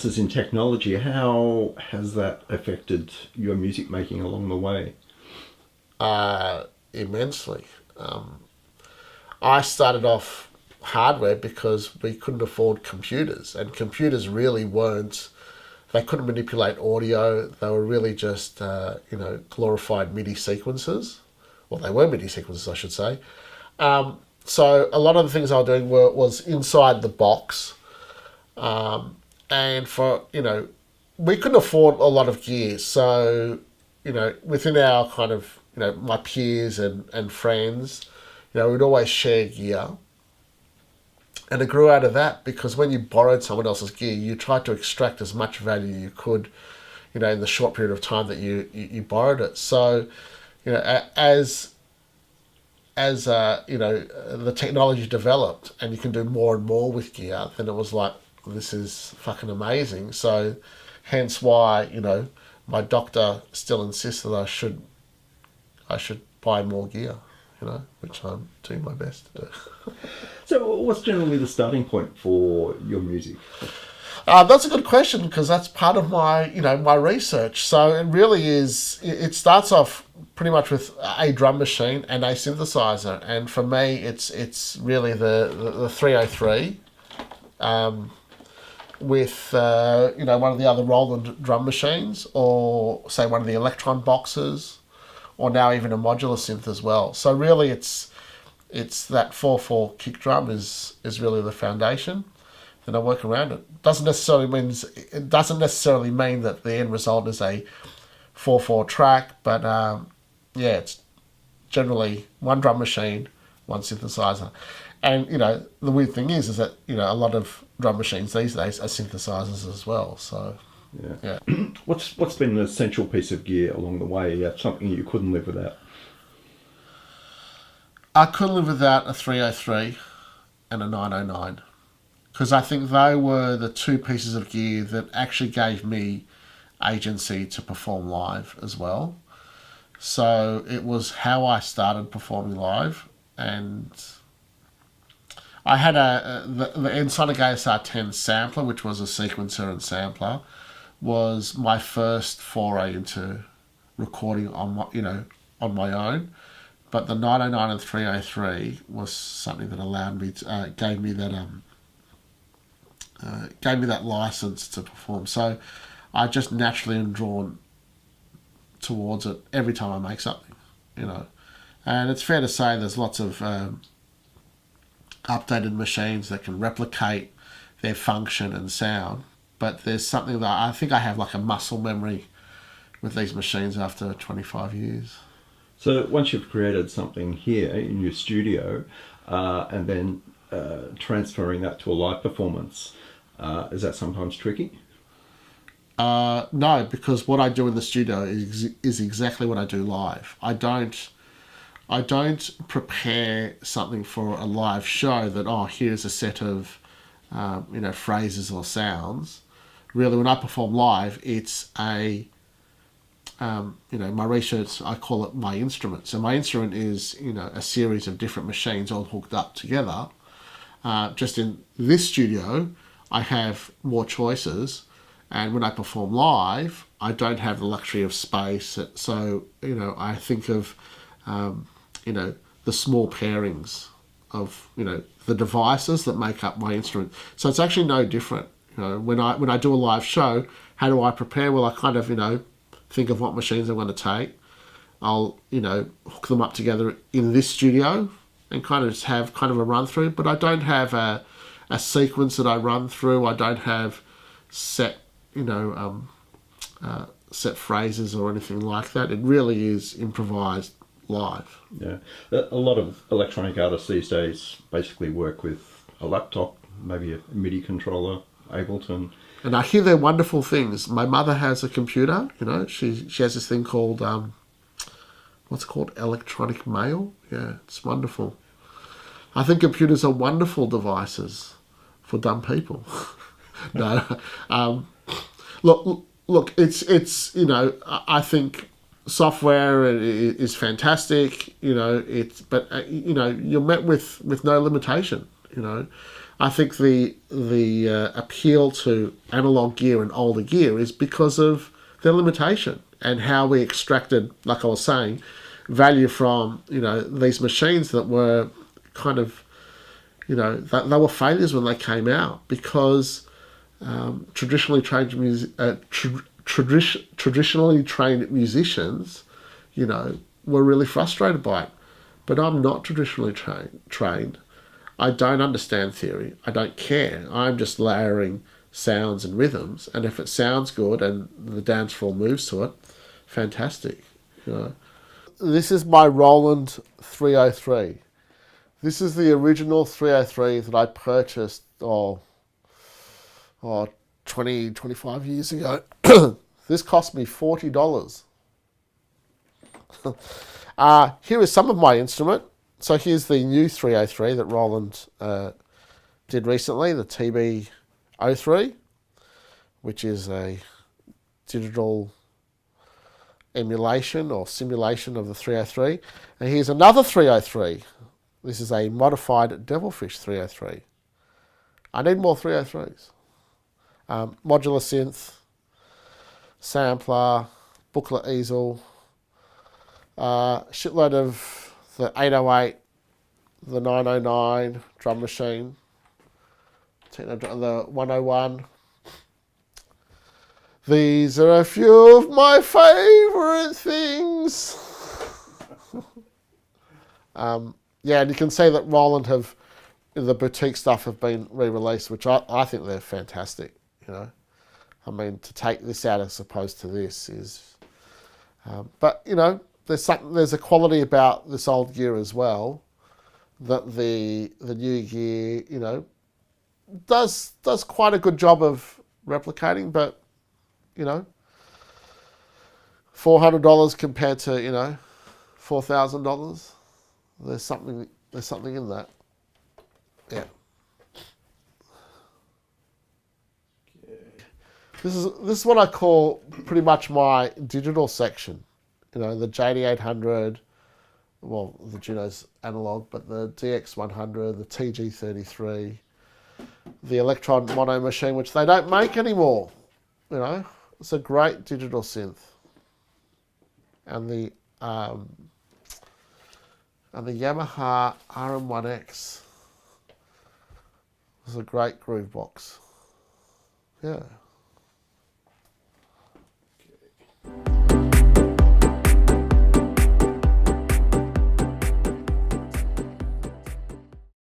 advances in technology, how has that affected your music making along the way? Immensely. I started off hardware because we couldn't afford computers, and computers really weren't. They couldn't manipulate audio. They were really just glorified MIDI sequences. Well, they were MIDI sequences, I should say. So a lot of the things I was doing was inside the box, and we couldn't afford a lot of gear. So within our kind of my peers and friends, we'd always share gear. And it grew out of that because when you borrowed someone else's gear, you tried to extract as much value you could, in the short period of time that you borrowed it. So, as the technology developed and you can do more and more with gear, then it was like, this is fucking amazing. So, hence why my doctor still insists that I should buy more gear, which I'm doing my best to do. So what's generally the starting point for your music? That's a good question because that's part of my my research. So it really is. It starts off pretty much with a drum machine and a synthesizer, and for me, it's really the 303, with one of the other Roland drum machines, or say one of the Electron boxes, or now even a modular synth as well. So really, it's that 4/4 kick drum is really the foundation. Then I work around it. Doesn't necessarily mean that the end result is a 4/4 track, but it's generally one drum machine, one synthesizer. And the weird thing is that a lot of drum machines these days are synthesizers as well. So yeah. What's been an essential piece of gear along the way? Something you couldn't live without? I couldn't live without a 303 and a 909 because I think they were the two pieces of gear that actually gave me agency to perform live as well. So it was how I started performing live, and I had the Ensoniq ASR10 sampler, which was a sequencer and sampler, was my first foray into recording on my own. But the 909 and 303 was something that allowed me to, gave me that license to perform. So I just naturally am drawn towards it every time I make something, And it's fair to say there's lots of updated machines that can replicate their function and sound, but there's something that I think I have like a muscle memory with these machines after 25 years. So once you've created something here in your studio, and then transferring that to a live performance, is that sometimes tricky? No, because what I do in the studio is exactly what I do live. I don't prepare something for a live show that, here's a set of phrases or sounds. Really, when I perform live, it's my research, I call it my instrument. So my instrument is, a series of different machines all hooked up together. Just in this studio, I have more choices. And when I perform live, I don't have the luxury of space. So, I think of, the small pairings of, the devices that make up my instrument. So it's actually no different. When I do a live show, how do I prepare? Well, I kind of, think of what machines I'm going to take. I'll, hook them up together in this studio and kind of just have kind of a run through. But I don't have a sequence that I run through. I don't have set, set phrases or anything like that. It really is improvised live. Yeah. A lot of electronic artists these days basically work with a laptop, maybe a MIDI controller, Ableton. And I hear they're wonderful things. My mother has a computer, she has this thing called, what's it called? Electronic mail. Yeah, it's wonderful. I think computers are wonderful devices for dumb people. No, look, it's I think software is fantastic, but you're met with no limitation, I think the appeal to analog gear and older gear is because of their limitation and how we extracted, like I was saying, value from these machines that were kind of they were failures when they came out because traditionally trained musicians, were really frustrated by it. But I'm not traditionally trained. I don't understand theory. I don't care. I'm just layering sounds and rhythms, and if it sounds good and the dance floor moves to it, fantastic. This is my Roland 303. This is the original 303 that I purchased 25 years ago. This cost me $40. Here is some of my instrument. So here's the new 303 that Roland did recently, the TB03, which is a digital emulation or simulation of the 303. And here's another 303. This is a modified Devilfish 303. I need more 303s. Modular synth, sampler, booklet easel, shitload of the 808, the 909 drum machine, the 101. These are a few of my favourite things. Yeah, and you can see that Roland the boutique stuff have been re-released, which I think they're fantastic. I mean, to take this out as opposed to this is, but there's a quality about this old gear as well that the new gear does quite a good job of replicating, but $400 compared to $4,000. There's something in that. Yeah. This is what I call pretty much my digital section. The JD800, well, the Juno's analog, but the DX100, the TG33, the Electron mono machine, which they don't make anymore. It's a great digital synth, and the Yamaha RM1X is a great groove box. Yeah.